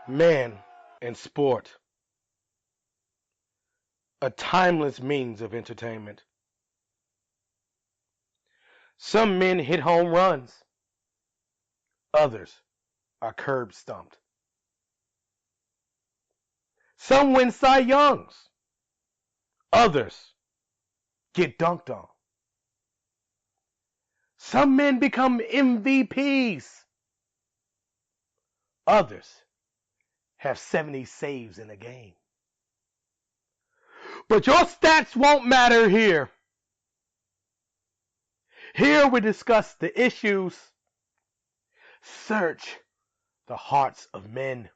Man and sport, a timeless means of entertainment. Some men hit home runs, others are curb stomped. Some win Cy Youngs, others get dunked on. Some men become MVPs, others have 70 saves in a game. But your stats won't matter here. Here we discuss the issues, search the hearts of men,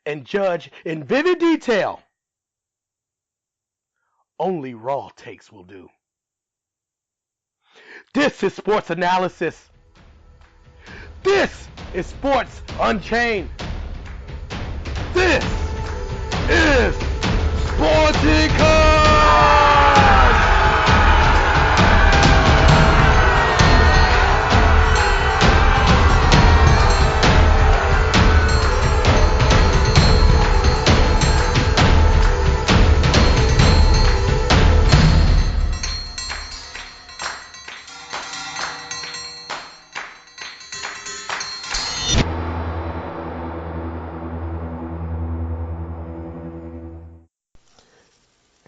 and judge in vivid detail. Only raw takes will do. This is sports analysis. This is Sports Unchained. This is Sporticus!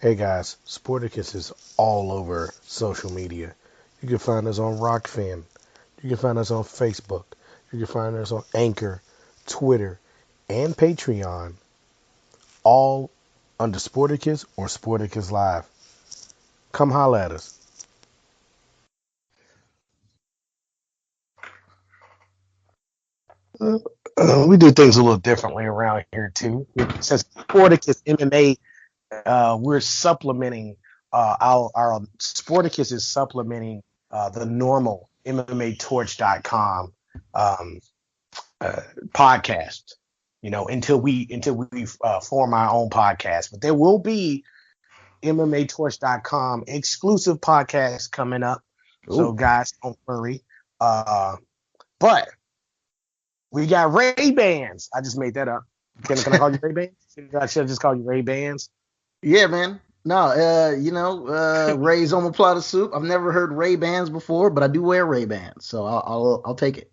Hey guys, Sporticus is all over social media. You can find us on Rockfin. You can find us on Facebook. You can find us on Anchor, Twitter, and Patreon, all under Sporticus or Sporticus Live. Come holla at us. We do things a little differently around here too. Since Sporticus MMA, we're supplementing our Sporticus is supplementing the normal MMAtorch.com podcast. Until we form our own podcast, but there will be MMAtorch.com exclusive podcasts coming up. Ooh. So guys, don't worry. But we got Ray-Bans. I just made that up. Can I call you Ray-Bans? I should just call you Ray-Bans. Yeah, man. No, Ray's omoplata soup. I've never heard Ray-Bans before, but I do wear Ray-Bans, so I'll take it.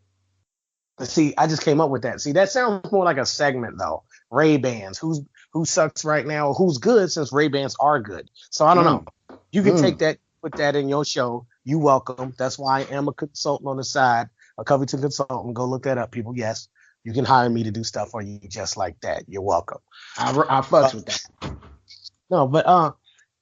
See, I just came up with that. See, that sounds more like a segment though. Ray-Bans. Who sucks right now? Who's good since Ray-Bans are good? So I don't know. You can take that, put that in your show. You welcome. That's why I am a consultant on the side, a Covington consultant. Go look that up, people. Yes, you can hire me to do stuff for you just like that. You're welcome. I fucks with that. No, but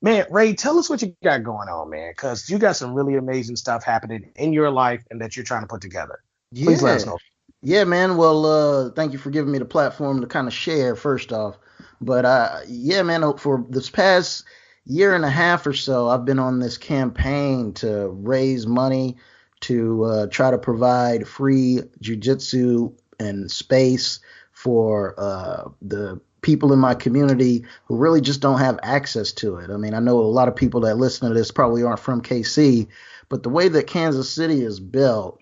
man, Ray, tell us what you got going on, man, because you got some really amazing stuff happening in your life and that you're trying to put together. Please let us know. Yeah, man. Well, thank you for giving me the platform to kind of share first off. But yeah, man, for this past year and a half or so, I've been on this campaign to raise money to try to provide free jiu-jitsu and space for the people in my community who really just don't have access to it. I mean, I know a lot of people that listen to this probably aren't from KC, but the way that Kansas City is built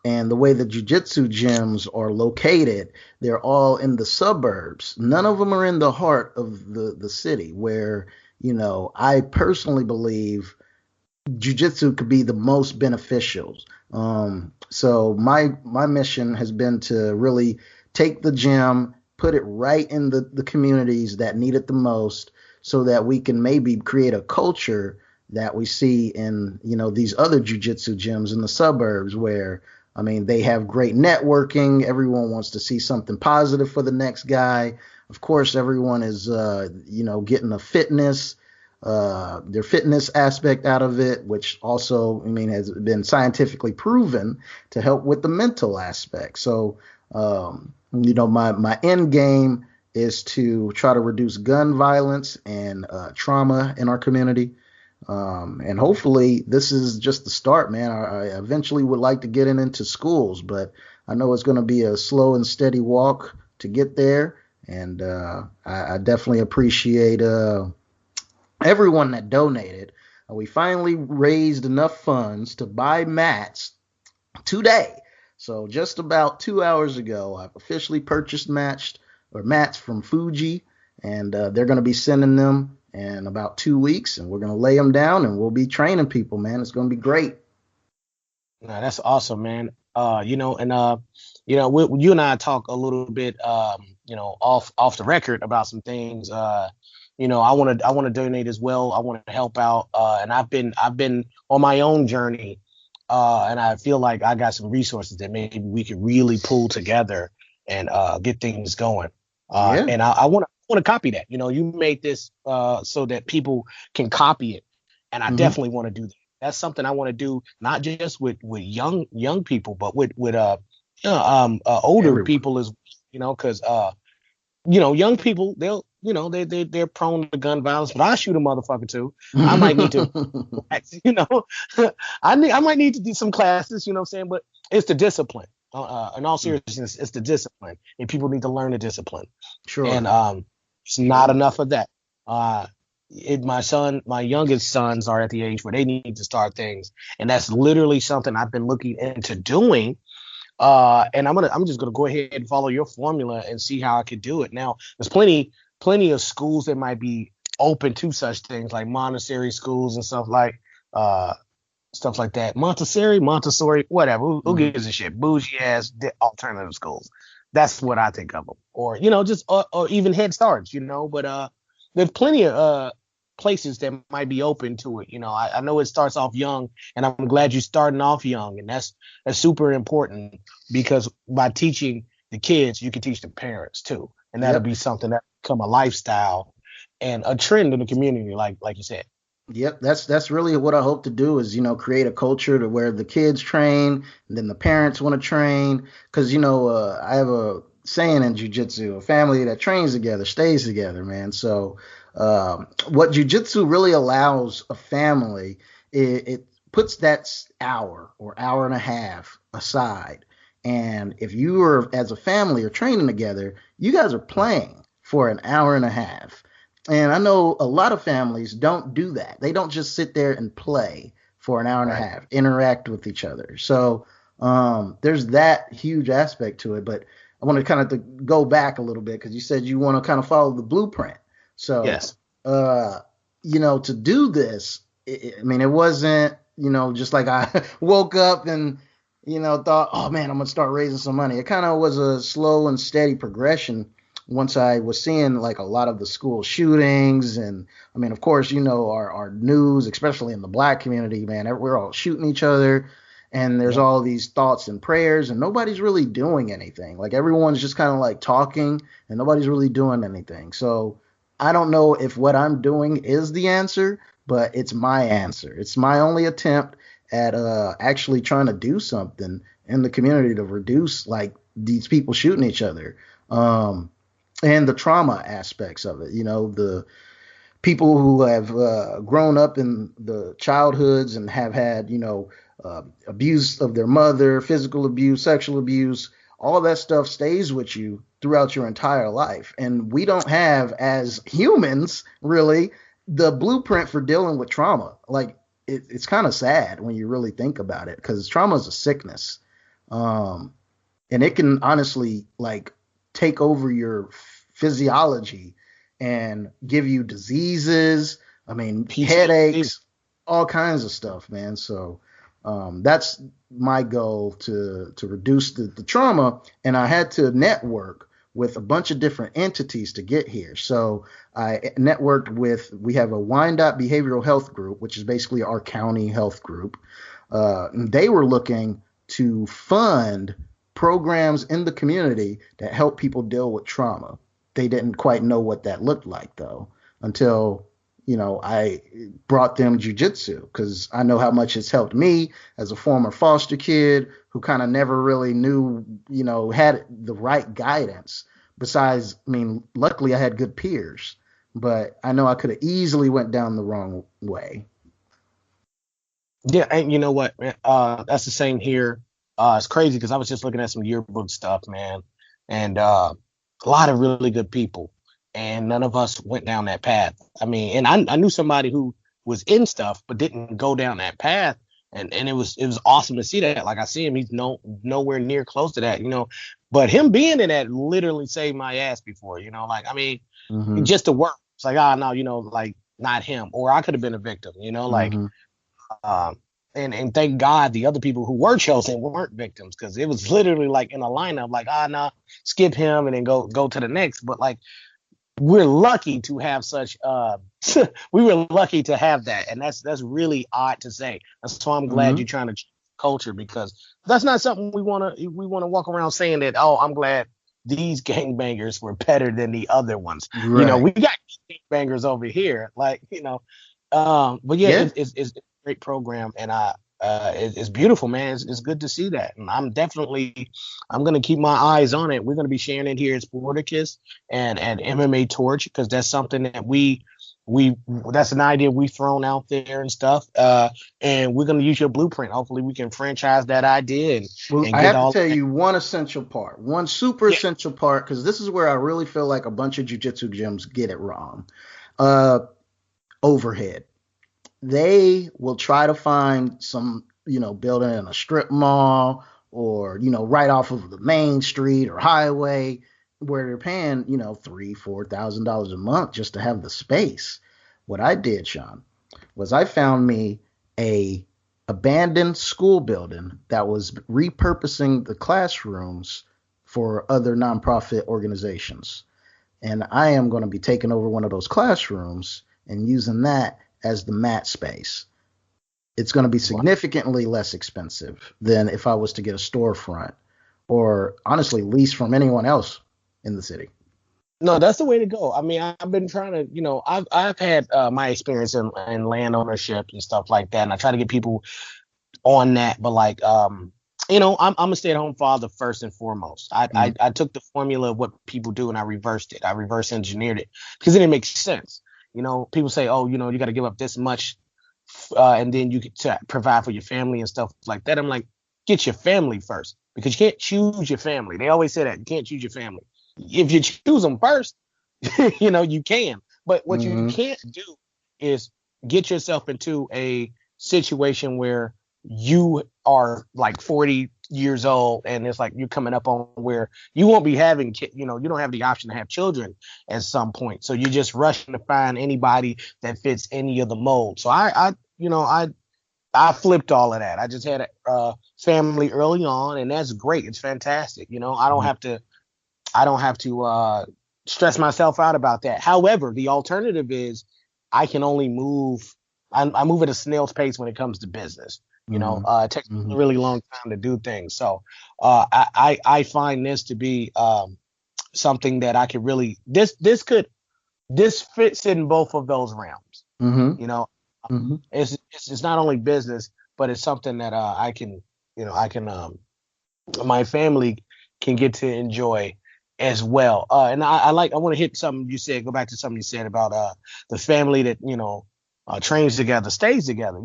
and the way the jiu-jitsu gyms are located, they're all in the suburbs. None of them are in the heart of the city where, I personally believe jiu-jitsu could be the most beneficial. So my mission has been to really take the gym, put it right in the communities that need it the most so that we can maybe create a culture that we see in, these other jiu-jitsu gyms in the suburbs where, I mean, they have great networking. Everyone wants to see something positive for the next guy. Of course, everyone is, getting their fitness aspect out of it, which also, has been scientifically proven to help with the mental aspect. So, my end game is to try to reduce gun violence and trauma in our community. And hopefully this is just the start, man. I eventually would like to get into schools, but I know it's going to be a slow and steady walk to get there. And I definitely appreciate everyone that donated. We finally raised enough funds to buy mats today So just about 2 hours ago, I've officially purchased mats from Fuji, and they're going to be sending them in about 2 weeks, and we're going to lay them down, and we'll be training people, man. It's going to be great. Nah, that's awesome, man. You and I talk a little bit, off the record about some things. I want to donate as well. I want to help out, and I've been on my own journey, and I feel like I got some resources that maybe we could really pull together and get things going. Yeah. And I want to copy that. You made this so that people can copy it, and I Hmm. definitely want to do that. That's something I want to do, not just with young people, but with older Everyone. people as because young people, they're prone to gun violence, but I shoot a motherfucker too. I might need to, you know, I might need to do some classes, you know what I'm saying? But it's the discipline. In all seriousness, it's the discipline, and people need to learn the discipline. Sure. And it's not enough of that. My youngest sons are at the age where they need to start things, and that's literally something I've been looking into doing. And I'm just gonna go ahead and follow your formula and see how I could do it. Now, there's plenty of schools that might be open to such things like Montessori schools and uh stuff like that. Montessori, whatever. Who Hmm. gives a shit? Bougie ass alternative schools. That's what I think of them. Or just or even Head Starts. But there's plenty of places that might be open to it. I know it starts off young, and I'm glad you're starting off young, and that's super important because by teaching the kids, you can teach the parents too, and that'll Yep. be something that become a lifestyle and a trend in the community, like you said. Yep, that's really what I hope to do is, create a culture to where the kids train and then the parents want to train. Because, I have a saying in jujitsu, a family that trains together stays together, man. So, what jujitsu really allows a family, it puts that hour or hour and a half aside. And if you are, as a family, are training together, you guys are playing for an hour and a half. And I know a lot of families don't do that. They don't just sit there and play for an hour and a Right. half, interact with each other. So there's that huge aspect to it. But I want to kind of to go back a little bit because you said you want to kind of follow the blueprint. So, Yes. uh, to do this, I mean, it wasn't, just like I woke up and, thought, oh man, I'm going to start raising some money. It kind of was a slow and steady progression once I was seeing like a lot of the school shootings, and I mean, of course, our news, especially in the black community, man, we're all shooting each other, and there's Yep. all these thoughts and prayers, and nobody's really doing anything. Like everyone's just kind of like talking, and nobody's really doing anything. So I don't know if what I'm doing is the answer, but it's my answer. It's my only attempt at actually trying to do something in the community to reduce like these people shooting each other. And the trauma aspects of it. The people who have grown up in the childhoods and have had, abuse of their mother, physical abuse, sexual abuse, all that stuff stays with you throughout your entire life. And we don't have, as humans, really, the blueprint for dealing with trauma. Like, it's kind of sad when you really think about it because trauma is a sickness. Um, and it can honestly like take over your physiology and give you diseases. I mean, PTSD. headaches, all kinds of stuff, man. So that's my goal to reduce the trauma, and I had to network with a bunch of different entities to get here. So I networked with, we have a Wyandotte Behavioral Health Group, which is basically our county health group. They were looking to fund programs in the community that help people deal with trauma. They didn't quite know what that looked like though until I brought them jujitsu because I know how much it's helped me as a former foster kid who kind of never really knew, had the right guidance. Besides, I mean, luckily I had good peers, but I know I could have easily went down the wrong way. Yeah, and you know what, man? That's the same here. It's crazy because I was just looking at some yearbook stuff, man, and a lot of really good people, and none of us went down that path. I mean, and I knew somebody who was in stuff but didn't go down that path, and it was awesome to see that. Like I see him, he's nowhere near close to that, But him being in that literally saved my ass before, Like I mean, just to work. It's like, no, like not him, or I could have been a victim, like. And thank God the other people who were chosen weren't victims, because it was literally like in a lineup, like, nah, skip him and then go to the next. But like, we're lucky to have such we were lucky to have that, and that's really odd to say. That's why I'm glad you're trying to change culture, because that's not something we want to walk around saying that, oh, I'm glad these gangbangers were better than the other ones. Right. We got gangbangers over here, like, but yeah. It's a great program, and it's beautiful, man. It's good to see that, and I'm gonna keep my eyes on it. We're gonna be sharing it here at Sporticus and MMA Torch, because that's something that that's an idea we've thrown out there and stuff. And we're gonna use your blueprint. Hopefully, we can franchise that idea. And I have to tell you one super essential part, because this is where I really feel like a bunch of jiu-jitsu gyms get it wrong. Overhead. They will try to find some, building in a strip mall, or, right off of the main street or highway, where they're paying, $3,000-$4,000 a month just to have the space. What I did, Sean, was I found me a abandoned school building that was repurposing the classrooms for other nonprofit organizations. And I am going to be taking over one of those classrooms and using that as the mat space. It's going to be significantly less expensive than if I was to get a storefront, or honestly lease from anyone else in the city. No, that's the way to go. I mean, I've been trying to, I've had my experience in land ownership and stuff like that, and I try to get people on that. But like, I'm a stay-at-home father first and foremost. I took the formula of what people do and I reversed it. I reverse engineered it, because it didn't make sense. People say, oh, you got to give up this much, and then you get to provide for your family and stuff like that. I'm like, get your family first, because you can't choose your family. They always say that you can't choose your family. If you choose them first, you can. But what you can't do is get yourself into a situation where you are like 40 years old and it's like you're coming up on where you won't be having you don't have the option to have children at some point, so you're just rushing to find anybody that fits any of the molds. So I flipped all of that. I just had a family early on, and that's great. It's fantastic. I don't have to stress myself out about that. However, the alternative is I can only move. I move at a snail's pace when it comes to business. It takes a really long time to do things. So I find this to be something that I could really this fits in both of those realms. It's not only business, but it's something that I can my family can get to enjoy as well. And I want to hit something you said. Go back to something you said about the family that trains together, stays together.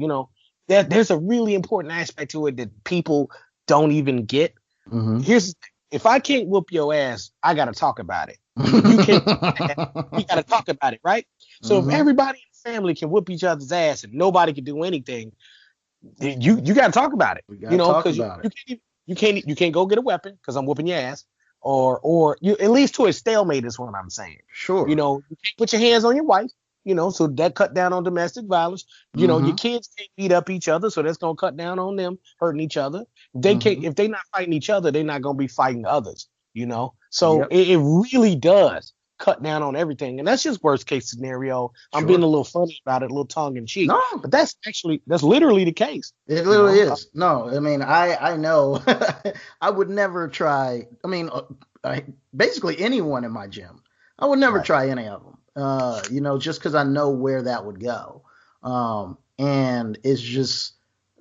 There's a really important aspect to it that people don't even get. If I can't whoop your ass, I got to talk about it. We got to talk about it, right? So if everybody in the family can whoop each other's ass and nobody can do anything, you got to talk about it. Because you can't go get a weapon because I'm whooping your ass, or you at least to a stalemate is what I'm saying. Sure. You can't put your hands on your wife. So that cut down on domestic violence. Your kids can't beat up each other, so that's gonna cut down on them hurting each other. They can't, if they're not fighting each other, they're not gonna be fighting others. So it really does cut down on everything, and that's just worst case scenario. I'm being a little funny about it, a little tongue in cheek. No, but that's literally the case. It literally is. No, I mean, I know. I would never try. I mean, basically anyone in my gym, I would never try any of them. Just because I know where that would go. And it's just,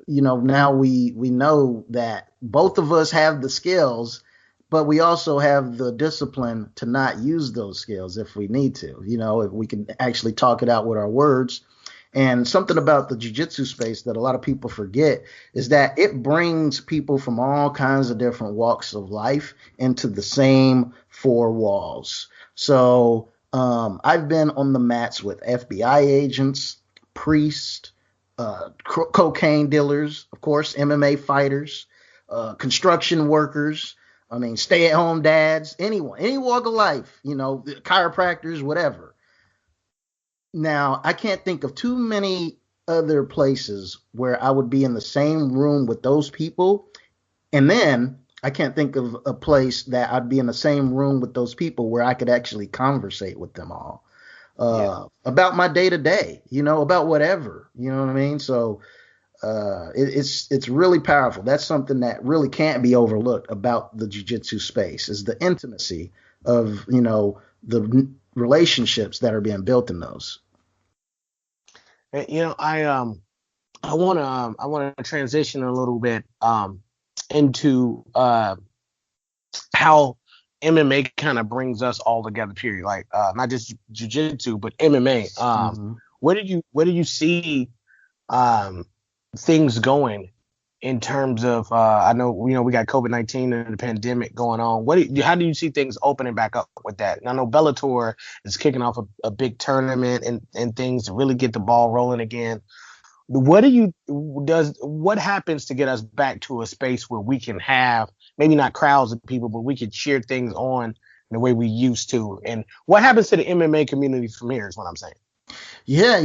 now we know that both of us have the skills, but we also have the discipline to not use those skills if we need to, if we can actually talk it out with our words. And something about the jiu-jitsu space that a lot of people forget is that it brings people from all kinds of different walks of life into the same four walls. So, I've been on the mats with FBI agents, priests, cocaine dealers, of course, MMA fighters, construction workers. I mean, stay-at-home dads, anyone, any walk of life, chiropractors, whatever. Now, I can't think of too many other places where I would be in the same room with those people. And then I can't think of a place that I'd be in the same room with those people where I could actually conversate with them all about my day to day, about whatever, you know what I mean? So it's really powerful. That's something that really can't be overlooked about the jiu-jitsu space is the intimacy of, the relationships that are being built in those. I want to transition a little bit into how MMA kind of brings us all together. Period. Like not just jiu-jitsu, but MMA. Where do you see things going in terms of? I know we got COVID-19 and the pandemic going on. How do you see things opening back up with that? And I know Bellator is kicking off a big tournament and things to really get the ball rolling again. What happens to get us back to a space where we can have maybe not crowds of people, but we can cheer things on the way we used to? And what happens to the MMA community from here is what I'm saying. Yeah,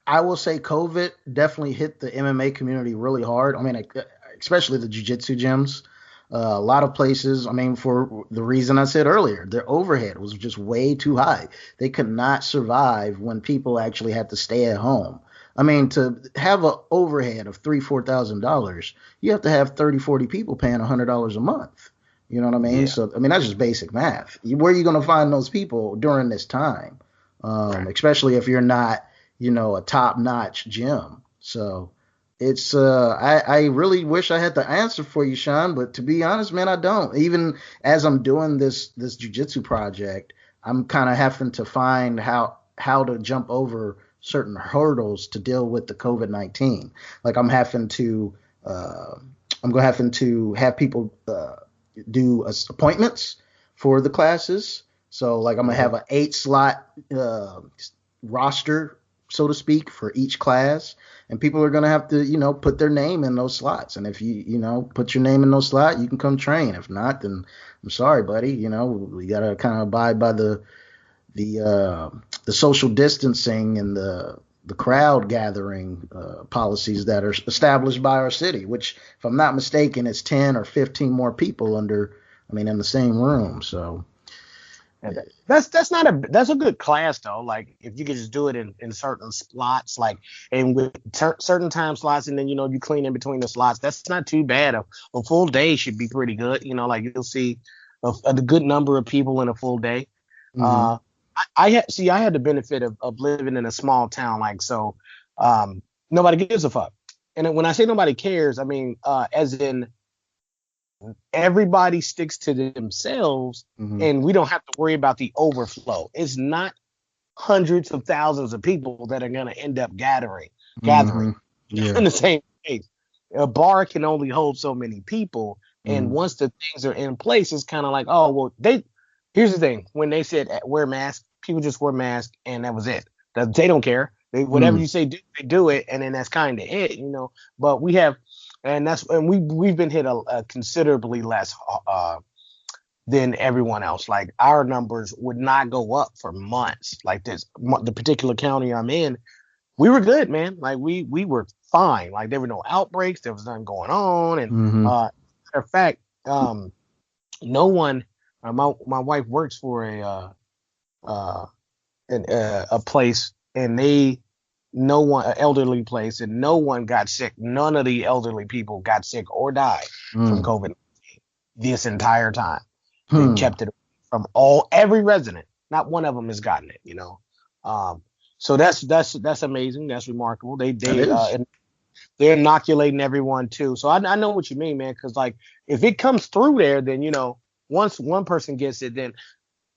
I will say COVID definitely hit the MMA community really hard. I mean, especially the jiu-jitsu gyms. A lot of places, I mean, for the reason I said earlier, their overhead was just way too high. They could not survive when people actually had to stay at home. I mean, to have an overhead of $3,000-$4,000, you have to have 30, 40 people paying $100 a month. You know what I mean? Yeah. So, I mean, that's just basic math. Where are you going to find those people during this time? Right. Especially if you're not, a top-notch gym. So it's I really wish I had the answer for you, Sean, but to be honest, man, I don't. Even as I'm doing this jiu-jitsu project, I'm kind of having to find how to jump over certain hurdles to deal with the COVID-19. Like I'm going to have people do appointments for the classes. So like I'm gonna have an 8-slot roster, so to speak, for each class, and people are gonna have to, put their name in those slots. And if you, put your name in those slots, you can come train. If not, then I'm sorry, buddy. We gotta kind of abide by the social distancing and the crowd gathering policies that are established by our city. Which, if I'm not mistaken, it's 10 or 15 more people in the same room. So. That's a good class though. Like if you could just do it in certain slots, like and with certain time slots, and then you clean in between the slots. That's not too bad. A full day should be pretty good. Like you'll see a good number of people in a full day. Mm-hmm. I had the benefit of living in a small town, like so. Nobody gives a fuck, and when I say nobody cares, I mean as in. Everybody sticks to themselves, mm-hmm. and we don't have to worry about the overflow. It's not hundreds of thousands of people that are going to end up gathering mm-hmm. in the same place. A bar can only hold so many people, and mm-hmm. once the things are in place, it's kind of like, oh, well, here's the thing. When they said wear masks, people just wear masks, and that was it. They don't care. Whatever you say, they do it, and then that's kind of it, But we have. And we've been hit a considerably less than everyone else. Like our numbers would not go up for months. Like the particular county I'm in, we were good, man. Like we were fine. Like there were no outbreaks. There was nothing going on. And mm-hmm. Matter of fact, no one. My wife works for a place, and an elderly place, and no one got sick. None of the elderly people got sick or died from COVID this entire time. They kept it from every resident. Not one of them has gotten it, So that's amazing. That's remarkable. They're inoculating everyone too. So I know what you mean, man. Because like if it comes through there, then once one person gets it, then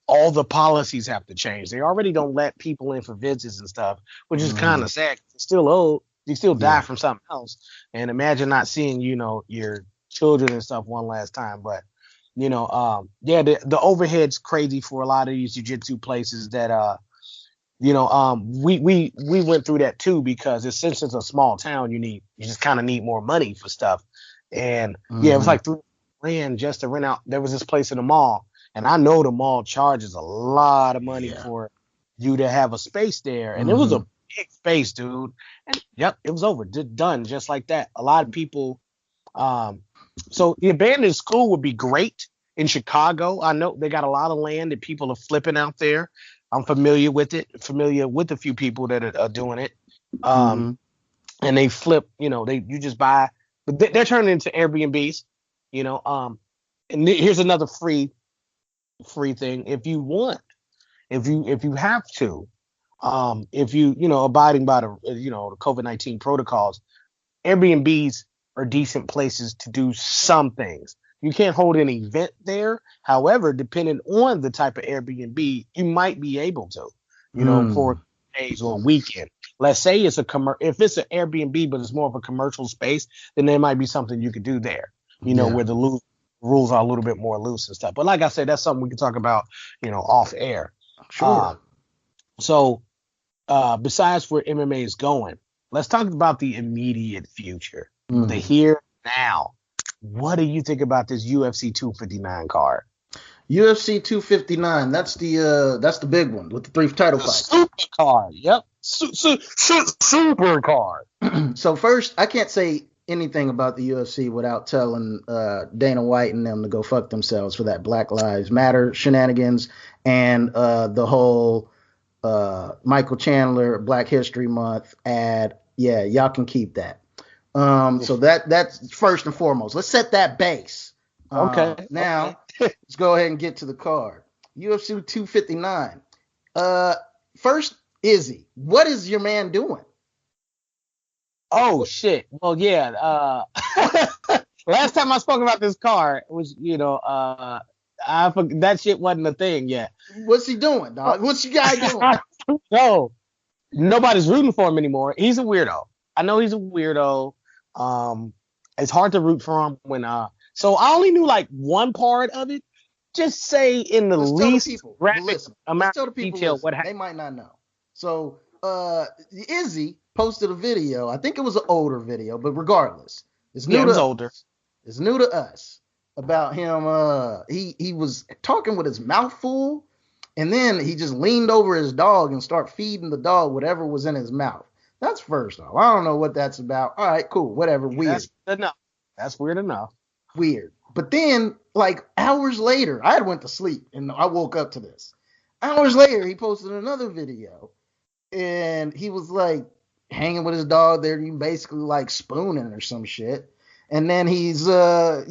all the policies have to change. They already don't let people in for visits and stuff, which is kind of sad. You're still old. You still die from something else. And imagine not seeing, your children and stuff one last time. But, the overhead's crazy for a lot of these jiu-jitsu places that we went through that too because since it's a small town, you just kind of need more money for stuff. And yeah, it was Mm-hmm. like $3 grand just to rent out. There was this place in the mall, and I know the mall charges a lot of money Yeah. for you to have a space there, and it was Mm-hmm. a big space, dude. And yep, it was over, done, just like that. A lot of people. So the abandoned school would be great in Chicago. I know they got a lot of land that people are flipping out there. I'm familiar with it, familiar with a few people that are doing it. Um, Mm-hmm. and they flip, you just buy, but they're turning into Airbnbs, you know. And here's another free thing. If you want, if you have to, if abiding by the COVID-19 protocols, Airbnbs are decent places to do some things. You can't hold an event there. However, depending on the type of Airbnb, you might be able to, for days or a weekend. Let's say it's if it's an Airbnb, but it's more of a commercial space, then there might be something you could do there, Yeah. where the rules are a little bit more loose and stuff. But like I said, that's something we can talk about, off air. Sure. So besides where MMA is going, let's talk about the immediate future, the Mm. here now. What do you think about this UFC 259 card? UFC 259. That's the big one with the 3 title The fights. super card. Yep. Super card. So first, I can't say anything about the UFC without telling Dana White and them to go fuck themselves for that Black Lives Matter shenanigans and the whole Michael Chandler Black History Month ad. Yeah, y'all can keep that. So that's first and foremost. Let's set that base. Okay. Now, let's go ahead and get to the card. UFC 259. First, Izzy, what is your man doing? Oh shit. Well, yeah. Last time I spoke about this card was, that shit wasn't a thing yet. What's he doing, dog? What's your guy doing? No, nobody's rooting for him anymore. He's a weirdo. I know he's a weirdo. It's hard to root for him so I only knew like one part of it. Just say in the least graphic amount of detail what happened. They might not know. So Izzy posted a video. I think it was an older video, but regardless, it's new it to was us. older. It's new to us about him. He was talking with his mouth full, and then he just leaned over his dog and started feeding the dog whatever was in his mouth. That's first off. I don't know what that's about. All right, cool, whatever. Weird. That's enough. That's weird enough. Weird. But then, like hours later, I had went to sleep and I woke up to this. Hours later, he posted another video, and he was like hanging with his dog there, basically like spooning or some shit. And then he's starts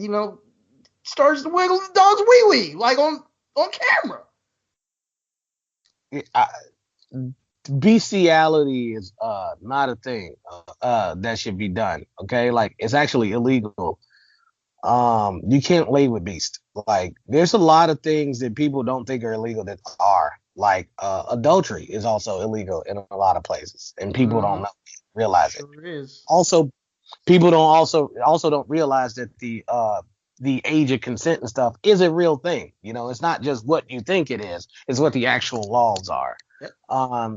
to wiggle the dog's wee wee like on camera. Bestiality is not a thing that should be done. Okay, like it's actually illegal. You can't lay with beasts. Like there's a lot of things that people don't think are illegal that are. Like adultery is also illegal in a lot of places, and people don't realize it. Sure is. Also, people don't also don't realize that the age of consent and stuff is a real thing. It's not just what you think it is; it's what the actual laws are. Yep.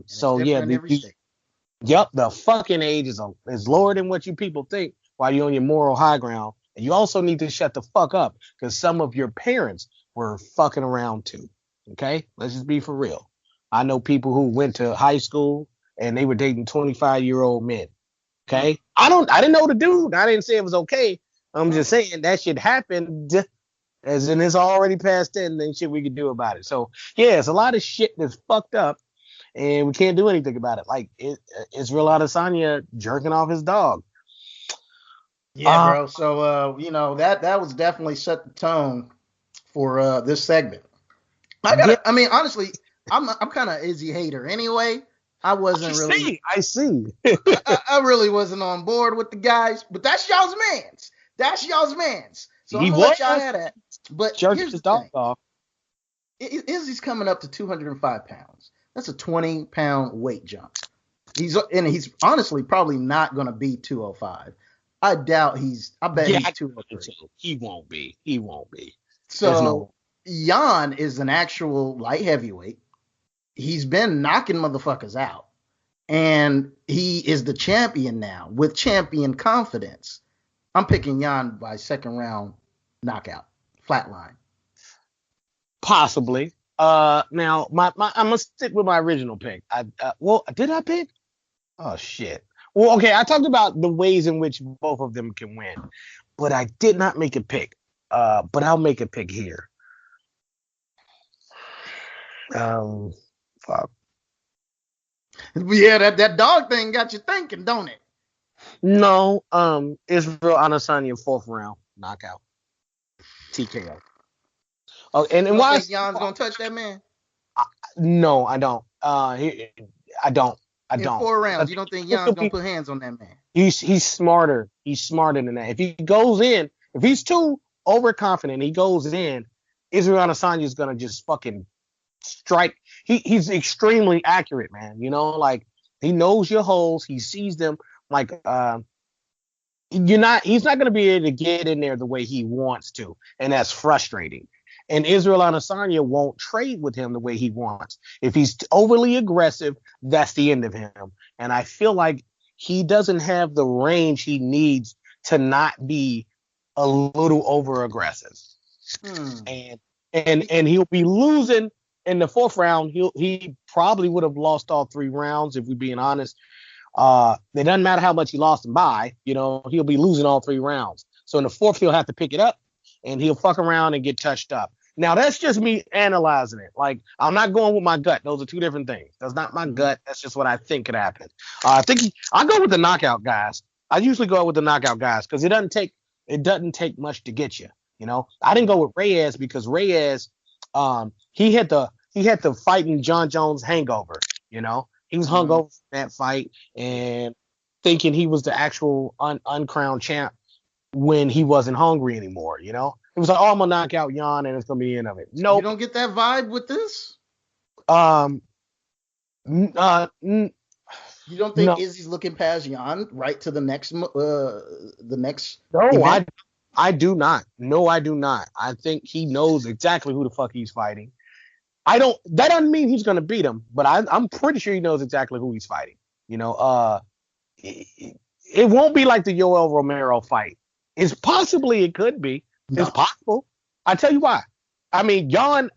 So yeah, the fucking age is lower than what you people think while you're on your moral high ground. And you also need to shut the fuck up because some of your parents were fucking around too. Okay, let's just be for real. I know people who went to high school and they were dating 25-year-old men. Okay, I didn't know the dude. I didn't say it was okay. I'm just saying that shit happened, as in it's already past 10. Then shit we could do about it. So yeah, it's a lot of shit that's fucked up, and we can't do anything about it. Like Israel Adesanya jerking off his dog. Yeah, bro. So that was definitely set the tone for this segment. I mean, honestly, I'm kind of Izzy hater anyway. I wasn't really. I see. I really wasn't on board with the guys, but that's y'all's mans. So I'm gonna let y'all have that. But here's the thing. Off. Izzy's coming up to 205 pounds. That's a 20-pound weight jump. He's honestly probably not gonna be 205. I bet he's 203. He won't be. So Jan is an actual light heavyweight. he's been knocking motherfuckers out. And he is the champion now with champion confidence. I'm picking Jan by second round knockout, flatline. Possibly. Now I'm gonna stick with my original pick. Well, did I pick? Oh shit. Well, okay, I talked about the ways in which both of them can win, but I did not make a pick. But I'll make a pick here. Fuck. Yeah, that dog thing got you thinking, don't it? No, Israel Adesanya 4th round knockout, TKO. Oh, and You why? think Jan's gonna touch that man? No, I don't. I don't. In 4 rounds, you don't think Jan's gonna put hands on that man? He's smarter. He's smarter than that. If he goes in, if he's too overconfident, he goes in, Israel Adesanya is gonna just fucking strike. He's extremely accurate, man. You know, like he knows your holes, he sees them. Like he's not gonna be able to get in there the way he wants to, and that's frustrating. And Israel Adesanya won't trade with him the way he wants. If he's overly aggressive, that's the end of him. And I feel like he doesn't have the range he needs to not be a little over aggressive. And he'll be losing in the 4th round. He probably would have lost all 3 rounds if we're being honest. It doesn't matter how much he lost them by, you know, he'll be losing all 3 rounds. So in the 4th, he'll have to pick it up and he'll fuck around and get touched up. Now, that's just me analyzing it. Like, I'm not going with my gut. Those are 2 different things. That's not my gut. That's just what I think could happen. I go with the knockout guys. I usually go with the knockout guys because it doesn't take much to get you. You know, I didn't go with Reyes because Reyes, he had the fighting John Jones hangover. You know, he was hungover from that fight and thinking he was the actual uncrowned champ when he wasn't hungry anymore. You know. It was like, oh, I'm gonna knock out Jan and it's gonna be the end of it. No, you don't get that vibe with this. You don't think Izzy's looking past Jan right to the next? No, event? I do not. No, I do not. I think he knows exactly who the fuck he's fighting. That doesn't mean he's gonna beat him, but I'm pretty sure he knows exactly who he's fighting. You know, it won't be like the Yoel Romero fight. It could be. No. It's possible. I tell you why. I mean, Jan's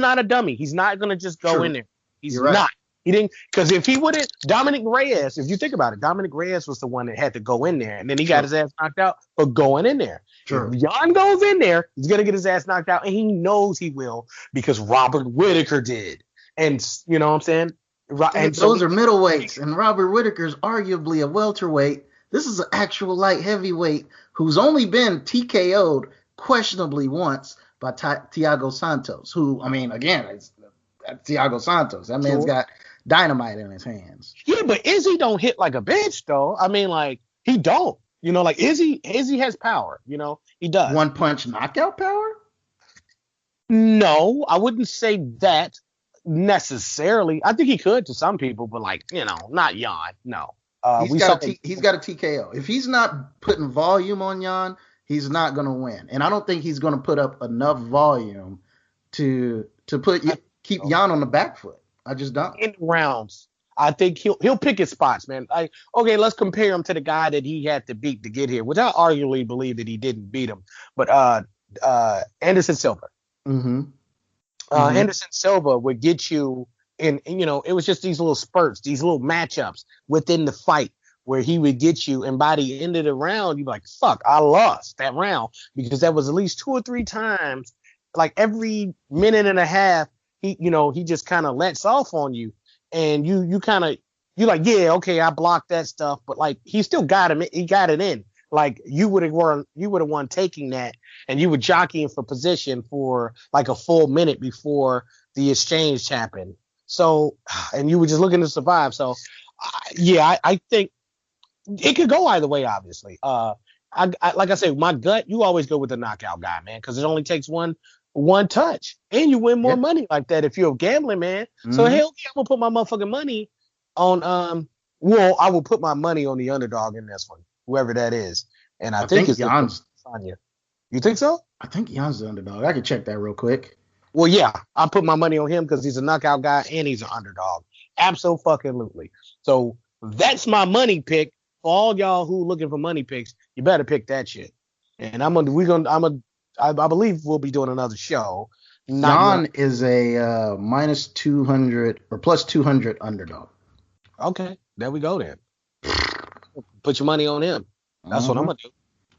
not a dummy. He's not gonna just go in there. He's not. Right. He didn't, because if he wouldn't, Dominic Reyes, if you think about it, Dominic Reyes was the one that had to go in there, and then he got his ass knocked out for going in there. If Jan goes in there, he's gonna get his ass knocked out, and he knows he will because Robert Whittaker did. And you know what I'm saying? And those are middleweights, and Robert Whittaker's arguably a welterweight. This is an actual light heavyweight who's only been TKO'd questionably once by Thiago Santos, who, I mean, again, it's Thiago Santos. That man's got dynamite in his hands. Yeah, but Izzy don't hit like a bitch, though. I mean, like, he don't. You know, like, Izzy has power. You know, he does. One punch knockout power? No, I wouldn't say that necessarily. I think he could to some people, but, like, you know, not Jan. No. He's got a TKO. If he's not putting volume on Jan, he's not going to win. And I don't think he's going to put up enough volume to keep Jan on the back foot. I just don't. In rounds, I think he'll pick his spots, man. Like, okay, let's compare him to the guy that he had to beat to get here, which I arguably believe that he didn't beat him. But Anderson Silva. Anderson Silva would get you in, you know, it was just these little spurts, these little matchups within the fight where he would get you, and by the end of the round, you'd be like, fuck, I lost that round, because that was at least 2 or 3 times, like every minute and a half, he just kind of lets off on you, and you're like, yeah, okay, I blocked that stuff, but like he still got him, he got it in. Like you would have won taking that, and you were jockeying for position for like a full minute before the exchange happened. So, and you were just looking to survive. So, I think it could go either way, obviously. I like I said, my gut, you always go with the knockout guy, man, because it only takes one touch, and you win more money like that if you're a gambling man. So hell yeah, I'm gonna put my motherfucking money on I will put my money on the underdog in this one, whoever that is, and I think it's Jan's. Sonya. You think so? I think Jan's the underdog. I can check that real quick. Well, yeah, I put my money on him because he's a knockout guy and he's an underdog. Absolutely. So that's my money pick. For all y'all who looking for money picks, you better pick that shit. And I believe we'll be doing another show. Jan is a minus 200 or plus 200 underdog. Okay, there we go then. Put your money on him. That's what I'm gonna do.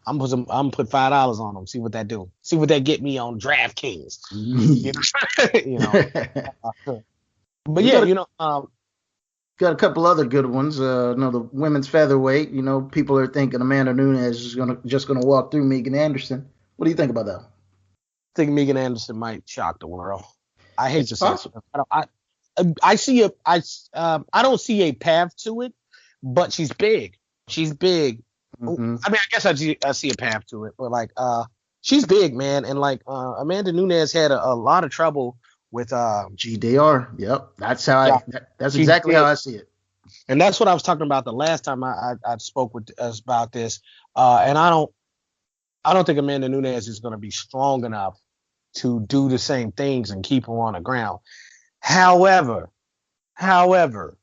I'm gonna put $5 on him. See what that do. See what that get me on DraftKings. you know. But yeah, got a couple other good ones. The women's featherweight. People are thinking Amanda Nunes is just gonna walk through Megan Anderson. What do you think about that? I think Megan Anderson might shock the world. I hate to say it. I don't see a path to it, but she's big. She's big. Mm-hmm. I mean, I guess I see a path to it, but she's big, man. And Amanda Nunes had a lot of trouble with GDR. Yep, that's how that's exactly how I see it. And that's what I was talking about the last time I spoke with us about this. And I don't think Amanda Nunes is going to be strong enough to do the same things and keep her on the ground. However, Megan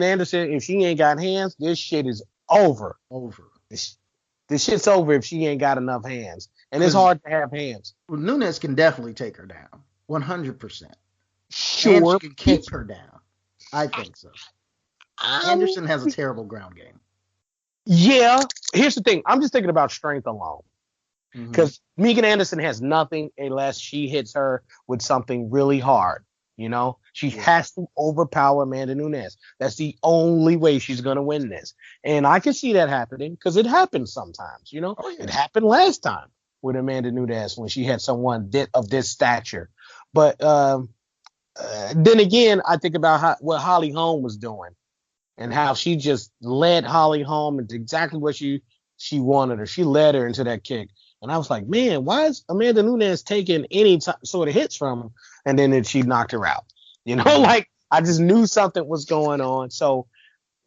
Anderson, if she ain't got hands, this shit is over. This shit's over if she ain't got enough hands. And it's hard to have hands. Well, Nunes can definitely take her down. 100%. Sure. And she can keep her down. I think so. Anderson has a terrible ground game. Yeah. Here's the thing. I'm just thinking about strength alone. Because Megan Anderson has nothing unless she hits her with something really hard. She has to overpower Amanda Nunes. That's the only way she's going to win this. And I can see that happening because it happens sometimes. It happened last time with Amanda Nunes when she had someone of this stature. But then again, I think about what Holly Holm was doing and how she just led Holly Holm into exactly what she wanted her. She led her into that kick. And I was like, man, why is Amanda Nunes taking any sort of hits from him? And then she knocked her out. I just knew something was going on. So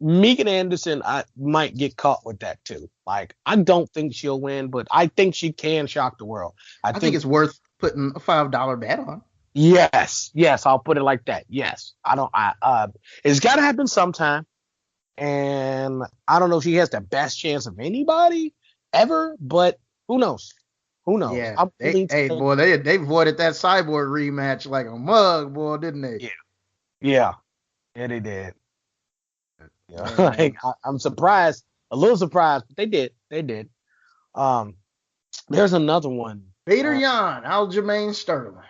Megan Anderson, I might get caught with that too. I don't think she'll win, but I think she can shock the world. I think it's worth putting a $5 bet on. Yes, I'll put it like that. Yes, it's got to happen sometime. And I don't know if she has the best chance of anybody ever, but who knows? Yeah. They avoided that Cyborg rematch like a mug, boy, didn't they? Yeah, they did. I'm surprised, a little surprised, but they did. There's another one. Peter Yan, Aljamain Sterling.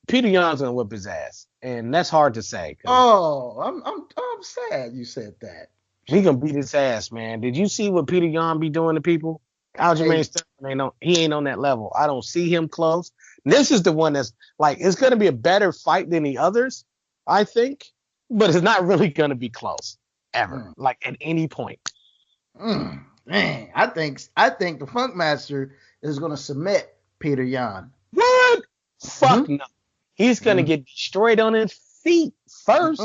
Peter Yan's gonna whip his ass, and that's hard to say. Oh, I'm sad you said that. He gonna beat his ass, man. Did you see what Peter Yan be doing to people? Aljamain Sterling ain't on that level. I don't see him close. This is the one that's it's gonna be a better fight than the others, I think, but it's not really gonna be close ever, at any point. Man, I think the Funk Master is gonna submit Peter Yan. What? Fuck no. He's gonna get destroyed on his feet first.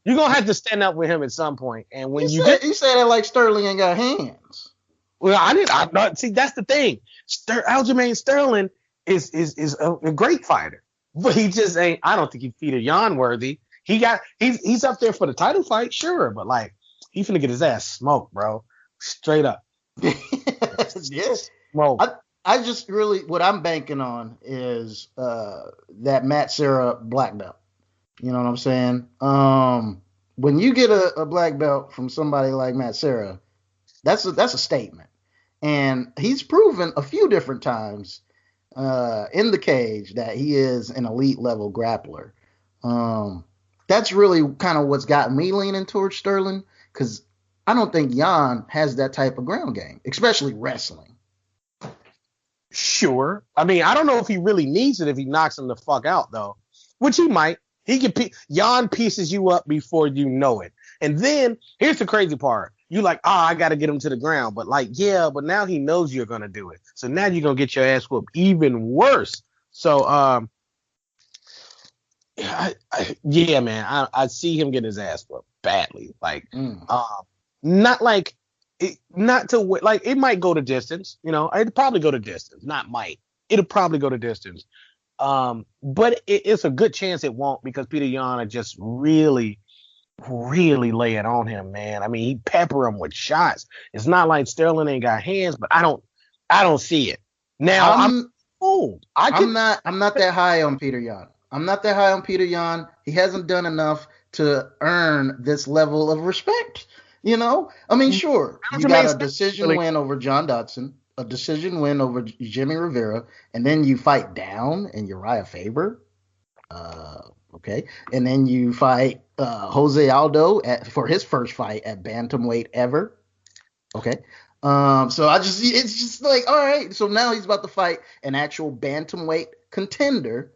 You're gonna have to stand up with him at some point. And when he said that like Sterling ain't got hands. Well, I'm not. See, that's the thing. Aljamain Sterling is a great fighter, but he just ain't. I don't think he's Peter Yan worthy. He's up there for the title fight, sure, but he's finna get his ass smoked, bro. Straight up. Yes. Smoke. I just really what I'm banking on is that Matt Serra black belt. You know what I'm saying? When you get a black belt from somebody like Matt Serra, that's a statement. And he's proven a few different times in the cage that he is an elite level grappler. That's really kind of what's got me leaning towards Sterling, because I don't think Yan has that type of ground game, especially wrestling. Sure. I mean, I don't know if he really needs it if he knocks him the fuck out, though, which he might. Yan pieces you up before you know it. And then here's the crazy part. You I got to get him to the ground. But but now he knows you're going to do it. So now you're going to get your ass whooped even worse. So, yeah, man, I see him getting his ass whooped badly. Not to it might go to distance. It'd probably go to distance. Not might. it'll probably go the distance. But it's a good chance it won't because Peter Yan just really, really lay it on him, man. I mean, he pepper him with shots. It's not like Sterling ain't got hands, but I don't see it. Now I'm old. I'm not that high on Peter Yan. I'm not that high on Peter Yan. He hasn't done enough to earn this level of respect. You know? I mean, sure, you got a decision win over John Dodson, a decision win over Jimmy Rivera, and then you fight down and Uriah Faber. Okay. And then you fight Jose Aldo for his first fight at bantamweight ever. Okay. So it's just like, all right. So now he's about to fight an actual bantamweight contender.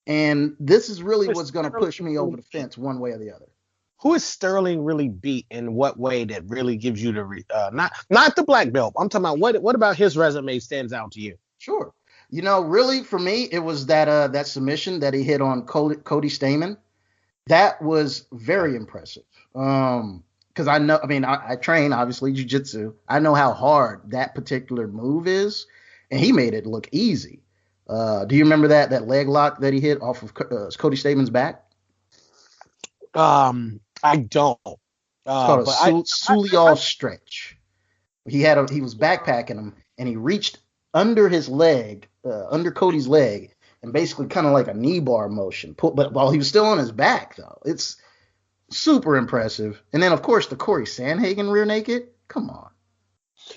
And this is really what's going to push me over the fence one way or the other. Who is Sterling really beat in what way that really gives you the not the black belt? I'm talking about what about his resume stands out to you? Sure. You know, really for me, it was that submission that he hit on Cody Stamann. That was very impressive. Because I train obviously jiu-jitsu. I know how hard that particular move is, and he made it look easy. Do you remember that leg lock that he hit off of Cody Stamann's back? I don't. It's called a Suliyal stretch. He was backpacking him, and he reached under his leg, under Cody's leg, and basically kind of like a knee bar motion. But while he was still on his back, though, it's super impressive. And then, of course, the Corey Sandhagen rear naked. Come on.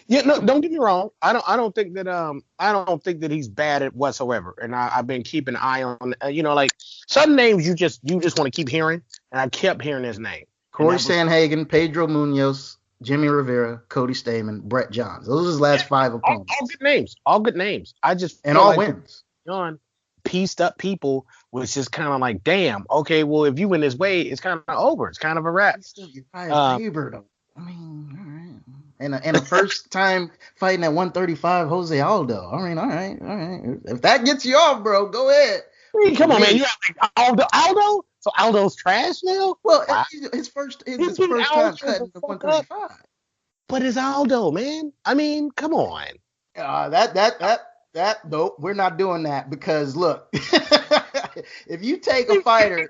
Yeah, no, don't get me wrong. I don't think that he's bad at whatsoever. And I've been keeping an eye on, like some names you just want to keep hearing, and I kept hearing his name. Corey Sandhagen, Pedro Munoz, Jimmy Rivera, Cody Stamann, Brett Johns. Those are his last 5 opponents. All good names. I just and all wins. John pieced up people was just kind of like, damn. Okay, well if you win this way, it's kind of over. It's kind of a wrap. You're Faber, though. I mean, all right. And a first time fighting at 135, Jose Aldo. I mean, all right. If that gets you off, bro, go ahead. I mean, come on, man. You have like Aldo? So Aldo's trash now? Well, his first time cutting the 135. But it's Aldo, man. I mean, come on. Nope, we're not doing that because look, if you take a fighter,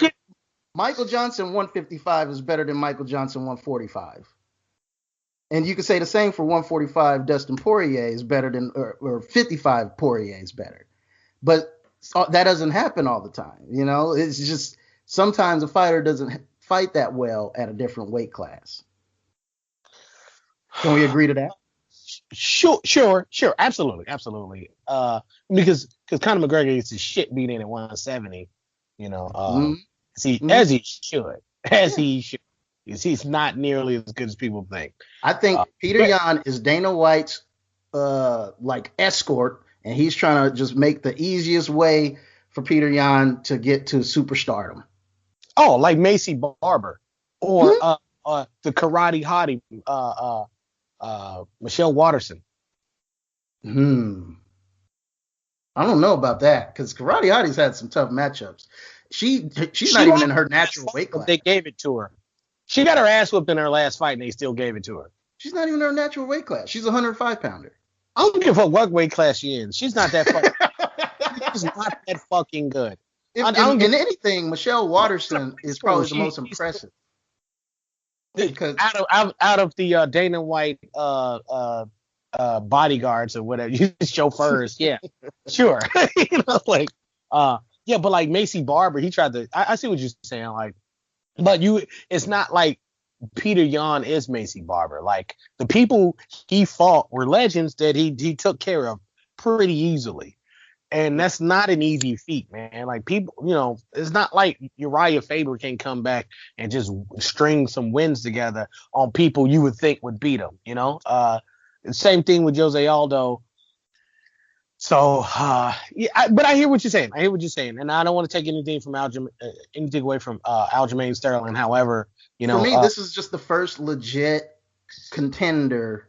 Michael Johnson 155 is better than Michael Johnson 145. And you could say the same for 145. Dustin Poirier is better than, or 55 Poirier is better. But that doesn't happen all the time. You know, it's just sometimes a fighter doesn't fight that well at a different weight class. Can we agree to that? Sure. Absolutely. Because Conor McGregor gets his shit beat in at 170, as he should. He's not nearly as good as people think. I think Peter Yan is Dana White's escort, and he's trying to just make the easiest way for Peter Yan to get to superstardom. Oh, like Macy Barber or the Karate Hottie, Michelle Watterson. I don't know about that because Karate Hottie's had some tough matchups. She's not even in her natural weight class. They gave it to her. She got her ass whooped in her last fight, and they still gave it to her. She's not even in her natural weight class. She's a 105-pounder. I don't give a fuck what weight class she in. She's not that fucking. She's not that fucking good. In anything, Michelle Watterson is probably the most impressive. Because out of the Dana White bodyguards or whatever, chauffeurs, yeah, sure. But like Macy Barber, he tried to. I see what you're saying, like. But it's not like Peter Yan is Macy Barber. Like the people he fought were legends that he took care of pretty easily. And that's not an easy feat, man. Like people, it's not like Uriah Faber can come back and just string some wins together on people you would think would beat him, Same thing with Jose Aldo. So, but I hear what you're saying. And I don't want to take anything from anything away from Aljamain Sterling. However, for me, this is just the first legit contender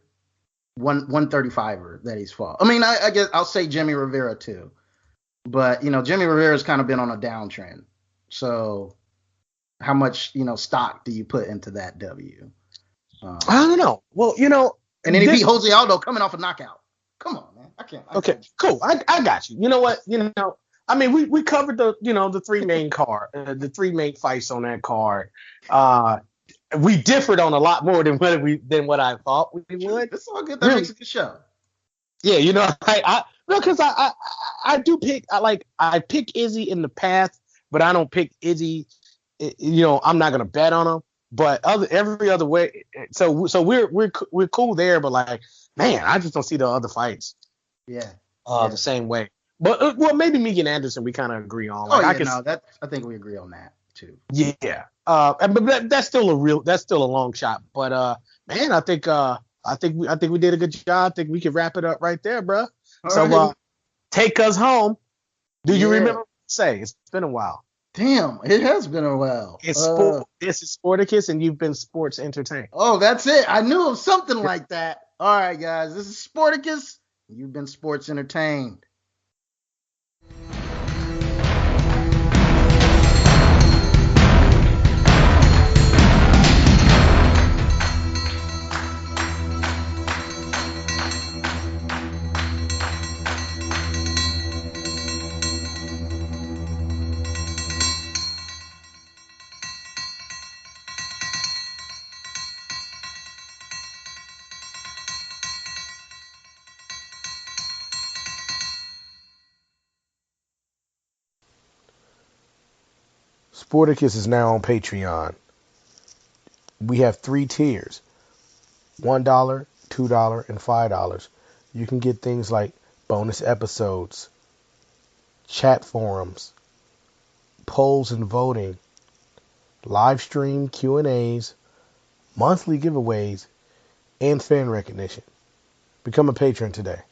135er that he's fought. I mean, I guess I'll say Jimmy Rivera too, but Jimmy Rivera's kind of been on a downtrend. So, how much stock do you put into that W? I don't know. Well, and then he beat Jose Aldo coming off a knockout. Come on, man. Okay, cool. I got you. You know what? I mean, we covered the three main fights on that card. We differed on a lot more than what I thought we would. It's all good. That Really, makes a good show. yeah. Because I do pick. I pick Izzy in the past, but I don't pick Izzy. I'm not gonna bet on him. But every other way, so we're cool there. But like, man, I just don't see the other fights. Yeah. The same way. But well, maybe Megan Anderson we kind of agree on. Like, I think we agree on that too. Yeah. But that's still a long shot. But man, I think we did a good job. I think we can wrap it up right there, bro. Right. Take us home. Do you remember what to say? It's been a while. Damn, it has been a while. This is Sporticus, and you've been sports entertained. Oh, that's it. I knew of something like that. All right, guys, this is Sporticus. You've been sports entertained. Sporticus is now on Patreon. We have 3 tiers: $1, $2, and $5. You can get things like bonus episodes, chat forums, polls and voting, live stream Q&As, monthly giveaways, and fan recognition. Become a patron today.